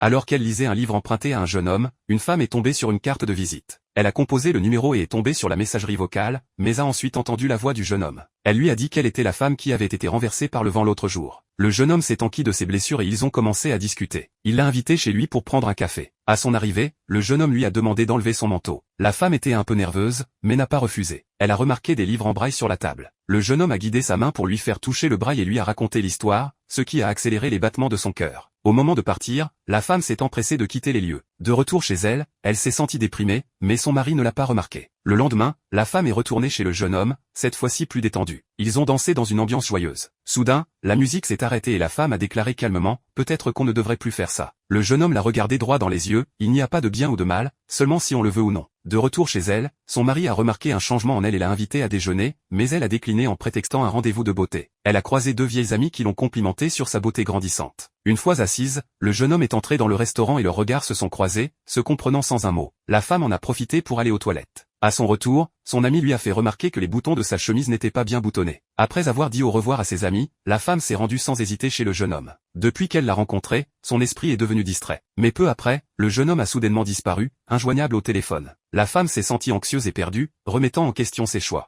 Alors qu'elle lisait un livre emprunté à un jeune homme, une femme est tombée sur une carte de visite. Elle a composé le numéro et est tombée sur la messagerie vocale, mais a ensuite entendu la voix du jeune homme. Elle lui a dit qu'elle était la femme qui avait été renversée par le vent l'autre jour. Le jeune homme s'est enquis de ses blessures et ils ont commencé à discuter. Il l'a invité chez lui pour prendre un café. À son arrivée, le jeune homme lui a demandé d'enlever son manteau. La femme était un peu nerveuse, mais n'a pas refusé. Elle a remarqué des livres en braille sur la table. Le jeune homme a guidé sa main pour lui faire toucher le braille et lui a raconté l'histoire, ce qui a accéléré les battements de son cœur. Au moment de partir, la femme s'est empressée de quitter les lieux. De retour chez elle, elle s'est sentie déprimée, mais son mari ne l'a pas remarqué. Le lendemain, la femme est retournée chez le jeune homme, cette fois-ci plus détendue. Ils ont dansé dans une ambiance joyeuse. Soudain, la musique s'est arrêtée et la femme a déclaré calmement, « Peut-être qu'on ne devrait plus faire ça ». Le jeune homme l'a regardé droit dans les yeux, il n'y a pas de bien ou de mal, seulement si on le veut ou non. De retour chez elle, son mari a remarqué un changement en elle et l'a invitée à déjeuner, mais elle a décliné en prétextant un rendez-vous de beauté. Elle a croisé deux vieilles amies qui l'ont complimentée sur sa beauté grandissante. Une fois assise, le jeune homme est entré dans le restaurant et leurs regards se sont croisés, se comprenant sans un mot. La femme en a profité pour aller aux toilettes. À son retour, son ami lui a fait remarquer que les boutons de sa chemise n'étaient pas bien boutonnés. Après avoir dit au revoir à ses amis, la femme s'est rendue sans hésiter chez le jeune homme. Depuis qu'elle l'a rencontré, son esprit est devenu distrait. Mais peu après, le jeune homme a soudainement disparu, injoignable au téléphone. La femme s'est sentie anxieuse et perdue, remettant en question ses choix.